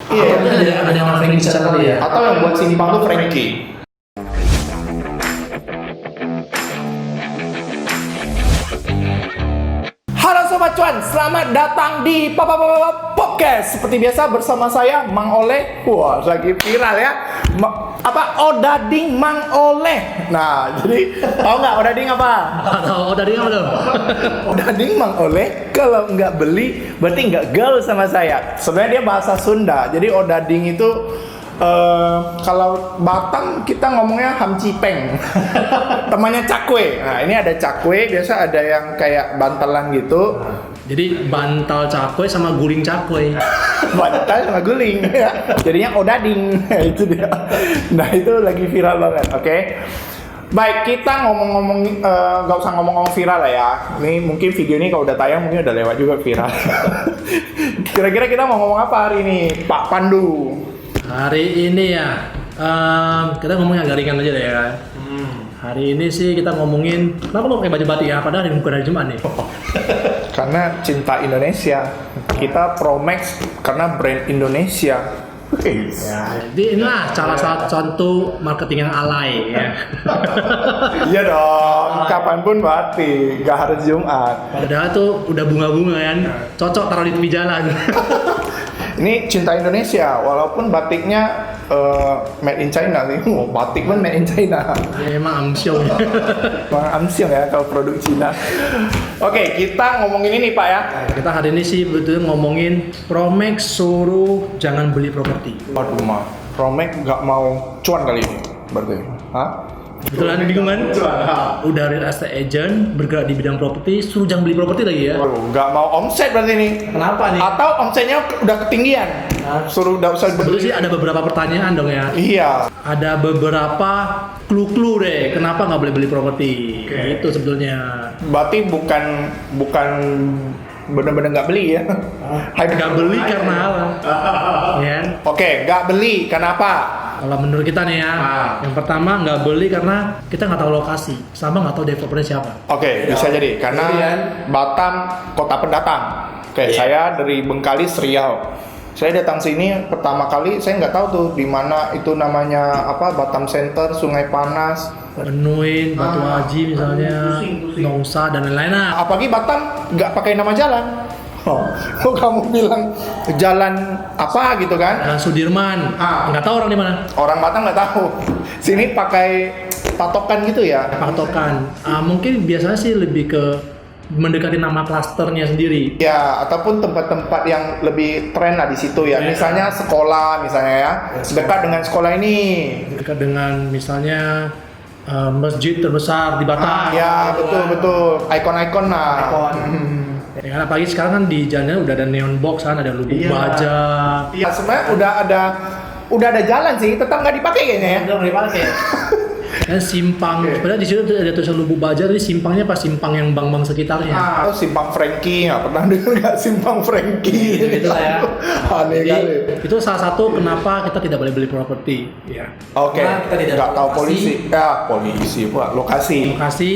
Iya, Ada yang nama Frankie di sana kali ya. atau yang buat simpang tuh Frankie. Halo Sobat Cuan, selamat datang di Podcast. Seperti biasa bersama saya Mang Oleh. Wah, lagi viral ya. Odading Mang Oleh. Nah, jadi tahu nggak Odading apa? Odading apa tuh? Odading Mang Oleh kalau nggak beli berarti nggak gaul sama saya. Sebenarnya dia bahasa Sunda. Jadi Odading itu kalau Batam kita ngomongnya hamcipeng. Temannya cakwe. Nah, ini ada cakwe, biasa ada yang kayak bantalan gitu. Jadi bantal cakwe sama guling cakwe. Bantal sama guling ya. Jadinya odading. Itu dia. Nah, itu lagi viral banget, oke? Baik, kita ngomong-ngomong nggak usah ngomong-ngomong viral lah ya. Ini mungkin video ini kalau udah tayang mungkin udah lewat juga viral. Kira-kira kita mau ngomong apa hari ini, Pak Pandu? Hari ini ya, kita ngomong yang agak ringan aja deh ya. Hari ini sih kita ngomongin, kenapa lo pakai baju batik ya? Padahal ini bukan hari Jumat nih. Karena cinta Indonesia. Kita Promax karena brand Indonesia. Ya, jadi inilah salah satu marketing yang alay ya. Iya dong, kapanpun batik, gak harus Jumat. Padahal tuh udah bunga-bunga kan, cocok taruh di tepi jalan. Ini cinta Indonesia, walaupun batiknya made in China nih. Batik pun made in China. Ya, emang amsyong. Bang Amsyong ya kalau produk Cina. Oke, kita ngomongin ini Pak ya. Kita hari ini sih betul ngomongin Promax suruh jangan beli properti. Waduh mah, Promax nggak mau cuan kali ini, berarti. Hah? Betulan bingung kan? Udah real estate agent bergerak di bidang properti, suruh jangan beli properti lagi ya. Waduh, nggak mau omset berarti nih. Kenapa nih? Atau omsetnya udah ketinggian. Suruh nggak usah Sebetulnya sih ada beberapa pertanyaan dong ya. Iya. Ada beberapa clue-clue deh, kenapa nggak boleh beli properti? Itu sebetulnya. Berarti bukan benar-benar nggak beli ya. Nggak beli karena apa? Ya. Oke, nggak beli. Kenapa? Kalau menurut kita nih ya, yang pertama nggak beli karena kita nggak tahu lokasi, sama nggak tahu developernya siapa. Oke, bisa jadi karena Batam kota pendatang. Oke, saya dari Bengkalis, Riau. Saya datang sini pertama kali, saya nggak tahu tuh di mana itu namanya apa, Batam Center, Sungai Panas, Benuin, Batu Haji misalnya, Nongsa dan lain-lain. Nah, apalagi Batam nggak pakai nama jalan. Kok kamu bilang jalan apa gitu kan? Sudirman, nggak tahu orang di mana. Orang Batam nggak tahu. Sini pakai patokan gitu ya. Patokan. Mungkin biasanya sih lebih ke mendekati nama klasternya sendiri. Ya, ataupun tempat-tempat yang lebih tren lah di situ ya. Misalnya sekolah, misalnya ya. Dekat dengan sekolah ini. Dekat dengan misalnya masjid terbesar di Batam. Ya, betul. Ikon-ikon lah. Ya kan apalagi sekarang kan di jalannya udah ada neon box kan, ada Lubuk Baja. Iya, sebenarnya udah ada jalan sih, tetap nggak dipakai kayaknya ya. Udah nggak dipakai. Dan simpang, sebenarnya di situ ada tulisan Lubuk Baja, jadi simpangnya pas simpang yang bang-bang sekitarnya. Atau simpang Frankie, nggak pernah dengar nggak simpang Frankie? Gitu lah ya. Aneh Jadi, kali. itu salah satu kenapa kita tidak boleh beli properti. Ya. Oke, Karena kita tidak nggak tahu lokasi. polisi. Ya, polisi, Pak. Lokasi. Lokasi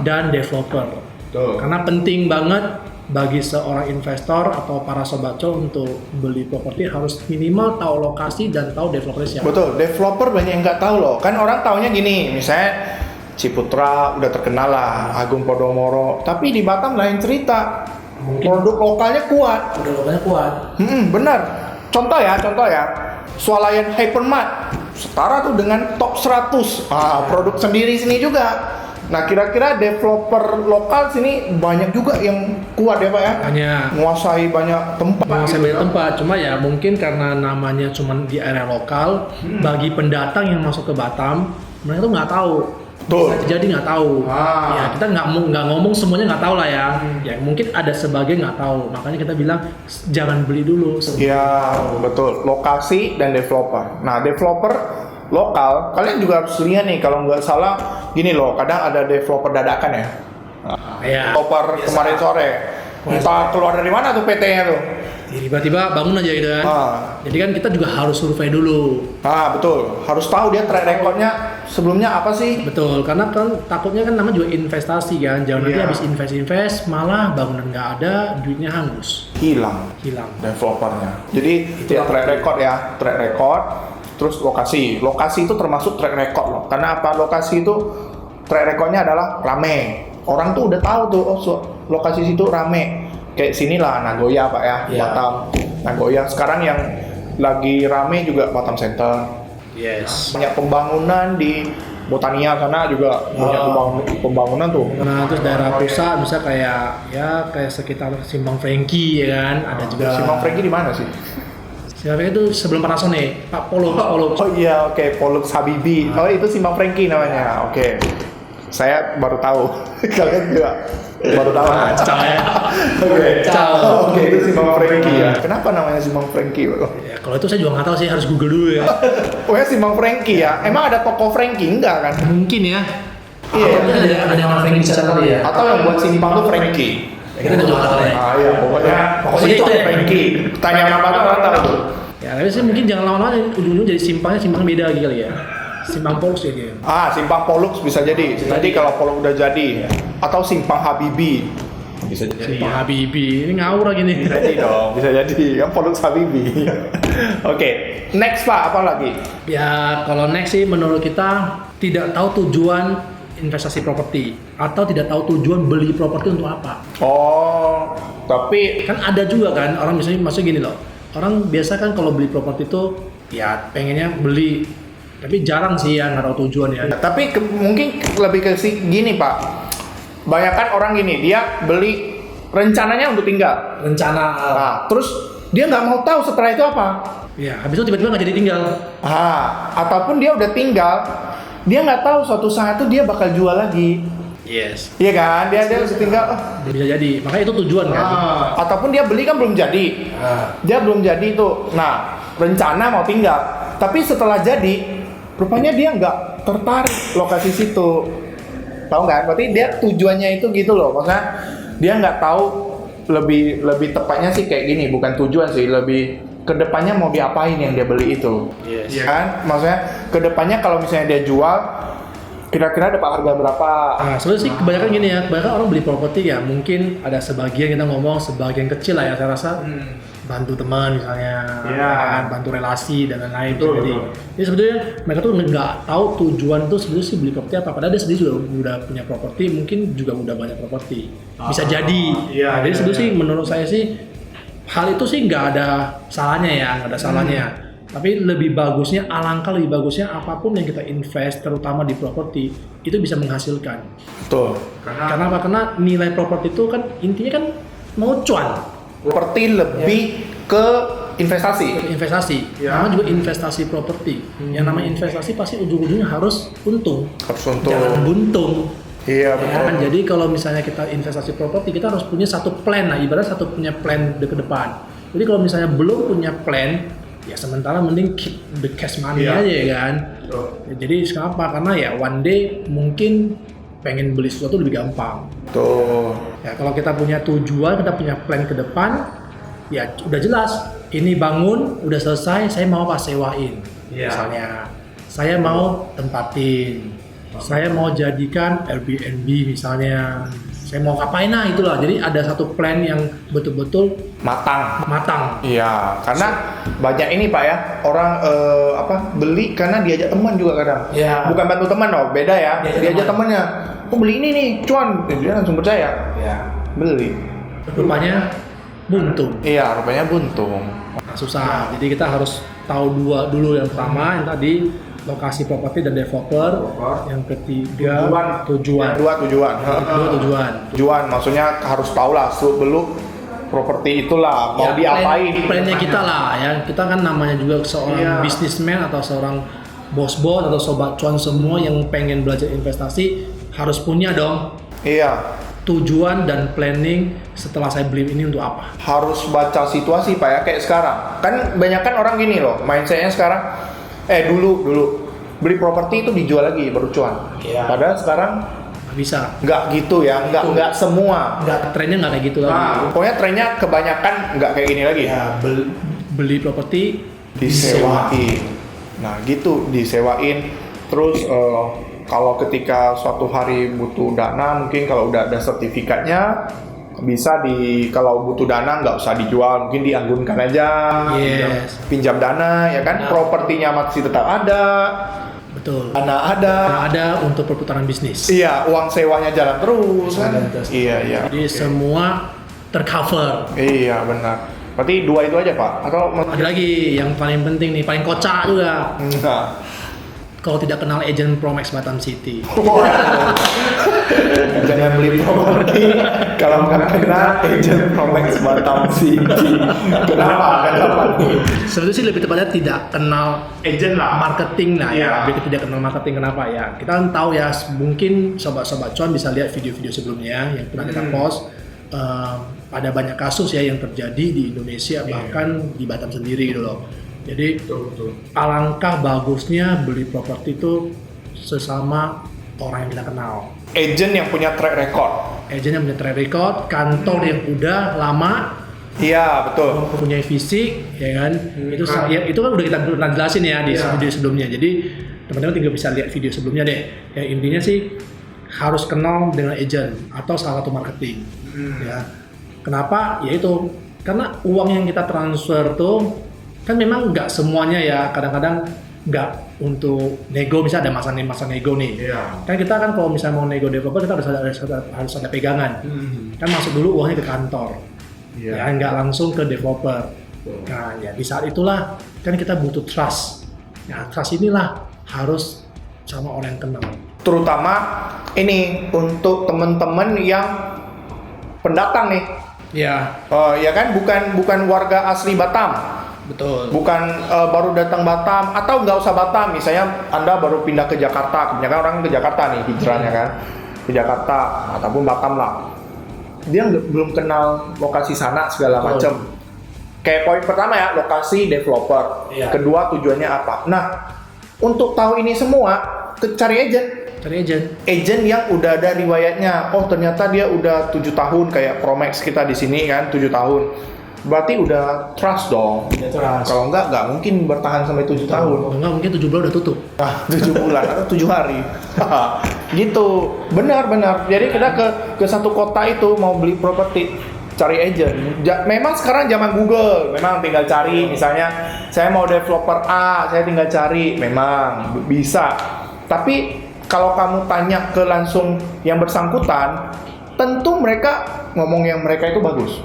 dan developer. Betul. Karena penting banget bagi seorang investor atau para sobat cuan untuk beli properti harus minimal tahu lokasi dan tahu developernya siapa. Betul, developer banyak yang nggak tahu loh. Kan orang taunya gini, misalnya Ciputra udah terkenal lah, Agung Podomoro. Tapi di Batam lain cerita. Produk lokalnya kuat. Udah lokalnya kuat. Benar. Contoh ya. Swalayan Hypermart setara tuh dengan top 100. Produk sendiri sini juga. Nah, kira-kira developer lokal sini banyak juga yang kuat ya Pak ya? Banyak. Menguasai banyak tempat. Menguasai banyak tempat, cuma ya mungkin karena namanya cuma di area lokal, bagi pendatang yang masuk ke Batam, mereka tuh nggak tahu. Betul. Bisa jadi nggak tahu. Ya kita nggak ngomong semuanya nggak tahu lah ya. Ya mungkin ada sebagian nggak tahu. Makanya kita bilang jangan beli dulu. Ya, betul. Lokasi dan developer. Nah, developer lokal, kalian juga harus lihat nih, kalau nggak salah gini loh, kadang ada developer dadakan ya. Ya. Developer kemarin sore. Entah keluar dari mana tuh PT-nya tuh. tiba-tiba bangun aja gitu kan. Jadi kan kita juga harus survei dulu. Betul. Harus tahu dia track recordnya sebelumnya apa sih? Betul, karena kan takutnya kan namanya juga investasi kan. Jangan nanti habis invest malah bangunan nggak ada, duitnya hangus. Hilang developernya. Jadi ya track record, terus lokasi. Lokasi itu termasuk track record loh. Karena apa? Lokasi itu track recordnya adalah rame. Orang tuh udah tahu tuh, lokasi situ rame. Kayak sinilah Nagoya Pak ya, Batam. Nagoya sekarang yang lagi rame juga Batam Center. Yes. Banyak pembangunan di Botania sana juga banyak pembangunan tuh. Nah, terus daerah pusat bisa kayak sekitar Simpang Franky ya kan, ada juga. Simpang Franky di mana sih? Simpang Franky itu sebelum Panasonic, Pak Polux. Oh iya, oke, Polux Habibi. Oh itu Simpang Franky namanya. Oke. Saya baru tahu. Kalian juga baru tahu. Oke, itu Simpang Franky ya. Kenapa namanya Simpang Franky? Ya, kalau itu saya juga nggak tahu sih, harus Google dulu ya. Oh ya, Simpang Franky ya. Emang ada toko Franky enggak kan? Mungkin ya. Iya. Ada yang Franky di sana kali ya. Atau yang buat simpang tuh Franky. Kita juga tahu ya. Iya, pokoknya itu ya. Franky. Tanya nama tuh orang tahu. Ya, tapi sih mungkin jangan lama-lama ujung-ujung jadi simpang beda lagi kali ya. Simpang Polux ya dia. Simpang Polux bisa jadi. Nanti kalau Polux udah jadi, atau Simpang Habibi. Bisa jadi. Simpang Habibi. Ini ngawur lagi nih. Bisa jadi dong. Bisa jadi. Kan Polux Habibi. Oke. Next Pak, apa lagi? Ya, kalau next sih menurut kita tidak tahu tujuan investasi properti atau tidak tahu tujuan beli properti untuk apa. Oh, tapi Kan ada juga kan orang maksudnya gini loh. Orang biasa kan kalau beli properti itu ya pengennya beli, tapi jarang sih ya nggak tahu tujuan ya. Tapi mungkin lebih ke gini Pak. Banyakan orang gini, dia beli rencananya untuk tinggal. Rencana. Nah, terus dia nggak mau tahu setelah itu apa. Ya, habis itu tiba-tiba nggak jadi tinggal. Ataupun dia udah tinggal, dia nggak tahu suatu saat itu dia bakal jual lagi. Yes. Iya kan? Dia udah tinggal. Bisa jadi. Makanya itu tujuan kan. Ataupun dia beli kan belum jadi. Dia belum jadi itu. Nah, rencana mau tinggal. Tapi setelah jadi, rupanya dia nggak tertarik lokasi situ. Tahu nggak? Berarti dia tujuannya itu gitu loh. Maksudnya dia nggak tahu lebih tepatnya sih kayak gini. Bukan tujuan sih, lebih kedepannya mau diapain yang dia beli itu. Yes. Iya kan? Maksudnya kedepannya kalau misalnya dia jual, kira-kira dapat harga berapa? Nah, sebenarnya sih kebanyakan gini ya, kebanyakan orang beli properti ya mungkin ada sebagian kita ngomong sebagian kecil lah ya saya rasa bantu teman misalnya, kan, bantu relasi dan lain-lain. Jadi sebetulnya mereka tuh nggak tahu tujuan tuh sebenarnya sih beli properti apa. Padahal dia sendiri juga udah punya properti, mungkin juga udah banyak properti. Bisa jadi. Jadi sebetulnya sih menurut saya sih hal itu sih nggak ada salahnya ya, nggak ada salahnya. Tapi lebih bagusnya, alangkah lebih bagusnya apapun yang kita invest, terutama di properti, itu bisa menghasilkan. Betul. Karena apa? Karena nilai properti itu kan intinya kan mau cuan. Properti lebih ke investasi. Investasi. Namanya juga investasi properti. Yang namanya investasi pasti ujung-ujungnya harus untung. Harus untung. Jangan buntung. Iya Ya, kan? Jadi kalau misalnya kita investasi properti, kita harus punya satu plan lah. Ibarat satu punya plan ke depan. Jadi kalau misalnya belum punya plan, ya sementara mending keep the cash money aja ya kan. Jadi sekarang apa? Karena ya one day mungkin pengen beli sesuatu lebih gampang. Tuh. Ya kalau kita punya tujuan, kita punya plan ke depan, ya udah jelas. Ini bangun, udah selesai, saya mau apa? Sewain. Misalnya, saya mau tempatin, saya mau jadikan Airbnb misalnya. Saya mau ngapain itulah. Jadi ada satu plan yang betul-betul matang. Iya, karena banyak ini Pak ya, orang beli karena diajak teman juga kadang. Iya. Bukan bantu teman loh, beda ya. Diajak temannya. Aku beli ini nih, cuan. Dia langsung percaya. Iya. Beli. Rupanya buntung. Iya, rupanya buntung. Nah, susah. Jadi kita harus tahu dulu yang pertama yang tadi lokasi properti dan developer. Yang ketiga tujuan. Tujuan Maksudnya harus tahu lah belum properti itulah mau diapain. Plannya kita lah ya. Kita kan namanya juga seorang businessman atau seorang bos-bos atau sobat cuan semua yang pengen belajar investasi harus punya dong. Iya. Tujuan dan planning setelah saya beli ini untuk apa? Harus baca situasi Pak ya, kayak sekarang. Kan banyak kan orang gini loh, mindsetnya sekarang dulu beli properti itu dijual lagi baru cuan. Padahal sekarang bisa. Nggak gitu ya, nggak semua. Trennya nggak kayak gitu lagi. Pokoknya trennya kebanyakan nggak kayak gini lagi. Ya, beli properti Disewain. Nah gitu, disewain. Terus kalau ketika suatu hari butuh dana, mungkin kalau udah ada sertifikatnya, bisa kalau butuh dana nggak usah dijual, mungkin dianggunkan aja, pinjam dana, ya kan, propertinya masih tetap ada. Betul. Dana ada untuk perputaran bisnis. Iya, uang sewanya jalan terus kan. Iya. Jadi semua tercover. Iya benar. Berarti 2 itu aja Pak? Atau ada lagi yang paling penting nih, paling kocak juga. Nah. Kalau tidak kenal agent Promax Batam City. Jangan beli properti kalau nggak kenal agent Promax Batam City. Kenapa nih? Sebenarnya sih lebih tepatnya tidak kenal Agent lah. marketing lah ya. Iya. Lebih tidak kenal marketing, kenapa ya? Kita kan tahu ya, mungkin sobat-sobat cuan bisa lihat video-video sebelumnya yang pernah kita post. Ada banyak kasus ya yang terjadi di Indonesia, bahkan di Batam sendiri gitu loh. Jadi alangkah bagusnya beli properti itu sesama orang yang kita kenal. Agent yang punya track record. Agent yang punya track record, kantor yang udah lama, Iya betul. punya fisik, ya kan? Itu kan udah kita pernah jelasin ya di video sebelumnya. Jadi teman-teman tinggal bisa lihat video sebelumnya deh. Yang intinya sih harus kenal dengan agent atau salah satu marketing. Ya. Kenapa? Yaitu karena uang yang kita transfer tuh kan memang nggak semuanya ya, kadang-kadang nggak untuk nego, misalnya ada masa nego nih. Kan kita kan kalau misalnya mau nego developer kita harus ada pegangan. Kan masuk dulu uangnya ke kantor, ya nggak langsung ke developer. Nah ya di saat itulah kan kita butuh trust. Nah trust inilah harus sama orang yang kenal. Terutama ini untuk teman-teman yang pendatang nih. Ya. Ya kan, bukan warga asli Batam. Betul. Bukan baru datang Batam atau nggak usah Batam, misalnya Anda baru pindah ke Jakarta, kebanyakan orang ke Jakarta nih hijrahnya kan, ke Jakarta ataupun Batam lah. Dia belum kenal lokasi sana segala macam. Kayak poin pertama ya, lokasi developer. Kedua tujuannya apa. Nah, untuk tahu ini semua, cari agent. Agent yang udah ada riwayatnya. Oh ternyata dia udah 7 tahun kayak Promax kita di sini kan 7 tahun. Berarti udah trust dong. Kalau nggak mungkin bertahan sampai 7 tahun. Enggak, mungkin 7 bulan udah tutup. 7 bulan atau 7 hari. Gitu. Benar. Jadi kita ke satu kota itu mau beli properti, cari agent. Memang sekarang zaman Google, memang tinggal cari. Misalnya saya mau developer A, saya tinggal cari. Memang bisa. Tapi kalau kamu tanya ke langsung yang bersangkutan, tentu mereka ngomong yang mereka itu bagus.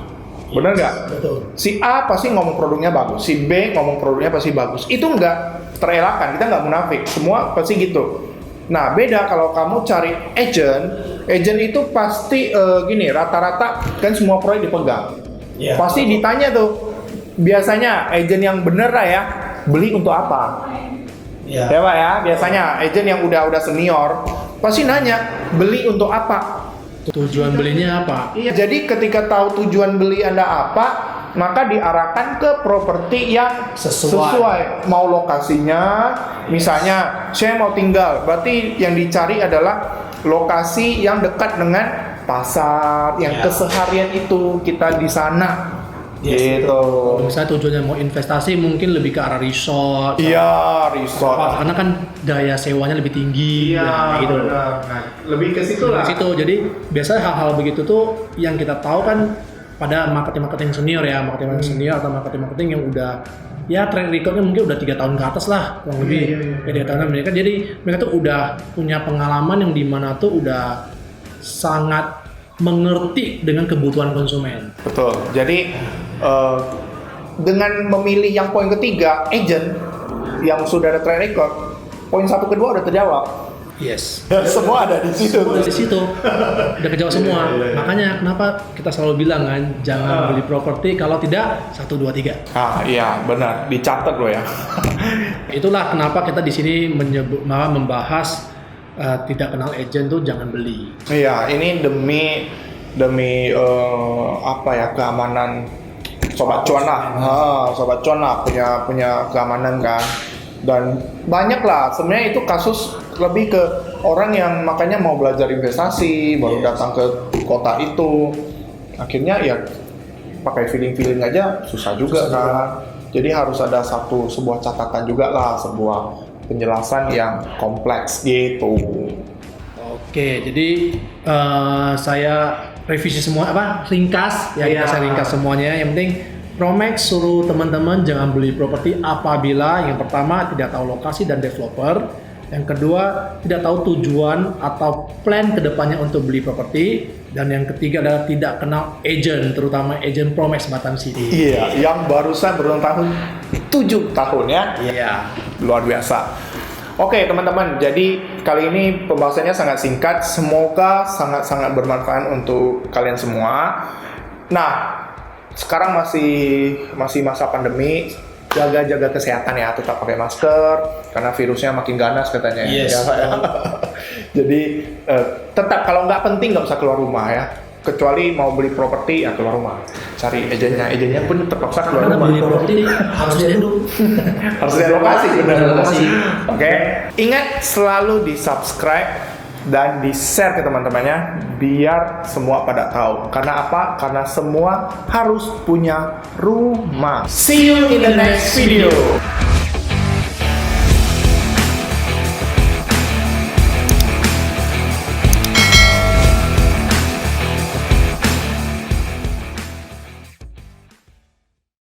Benar nggak? Betul. Si A pasti ngomong produknya bagus, si B ngomong produknya pasti bagus. Itu nggak terelakkan, kita nggak munafik. Semua pasti gitu. Nah, beda kalau kamu cari agent itu pasti gini, rata-rata kan semua proyek dipegang. Pasti ditanya tuh, biasanya agent yang bener lah ya, beli untuk apa? Ya Pak ya, biasanya agent yang udah senior pasti nanya, beli untuk apa? Tujuan belinya apa? Iya. Jadi ketika tahu tujuan beli Anda apa, maka diarahkan ke properti yang sesuai. Mau lokasinya, misalnya saya mau tinggal, berarti yang dicari adalah lokasi yang dekat dengan pasar, yang keseharian itu kita di sana. Gitu. Misalnya tujuannya mau investasi, mungkin lebih ke arah resort. Iya, resort. Karena kan daya sewanya lebih tinggi. Iya, gitu. Nah, lebih ke situ lah. Jadi biasanya hal-hal begitu tuh yang kita tahu kan pada marketing senior ya, marketing senior atau marketing yang udah ya track recordnya mungkin udah 3 tahun ke atas lah, kurang lebih. 3 tahunan mereka. Jadi mereka tuh udah punya pengalaman yang dimana tuh udah sangat mengerti dengan kebutuhan konsumen. Betul. Jadi dengan memilih yang poin ketiga, agent yang sudah ada track record, poin 1 kedua udah terjawab. Yes. Semua ada di situ. Semua di situ. Udah kejawab semua. Makanya kenapa kita selalu bilang kan, jangan beli properti kalau tidak 1, 2, 3. Iya benar, dicatat loh ya. Itulah kenapa kita di sini membahas tidak kenal agent tuh jangan beli. Iya, ini demi apa ya, keamanan sobat cuan lah. Sobat cuan lah punya keamanan kan. Dan banyak lah, sebenarnya itu kasus lebih ke orang yang makanya mau belajar investasi, baru datang ke kota itu. Akhirnya ya pakai feeling-feeling aja susah juga kan. Jadi harus ada sebuah catatan juga lah, sebuah penjelasan yang kompleks gitu. Oke, jadi saya revisi semua ringkas ya, Iya. saya ringkas semuanya. Yang penting Promax suruh teman-teman jangan beli properti apabila yang pertama tidak tahu lokasi dan developer, yang kedua tidak tahu tujuan atau plan kedepannya untuk beli properti, dan yang ketiga adalah tidak kenal agent, terutama agent Promax Batam City. Iya, yang barusan berulang tahun 7 tahun ya. Iya. Luar biasa. Oke teman-teman, jadi kali ini pembahasannya sangat singkat. Semoga sangat-sangat bermanfaat untuk kalian semua. Nah, sekarang masih masa pandemi. Jaga kesehatan ya, tetap pakai masker karena virusnya makin ganas katanya. Yes. Ya. Jadi tetap kalau nggak penting nggak usah keluar rumah ya. Kecuali mau beli properti ya keluar rumah. Cari agennya pun terpaksa keluar Karena rumah. beli properti harus lihat dulu. Harus lihat lokasi, benar. Lokasi. Oke. Ingat selalu di subscribe dan di share ke teman-temannya biar semua pada tahu. Karena apa? Karena semua harus punya rumah. See you in the next video.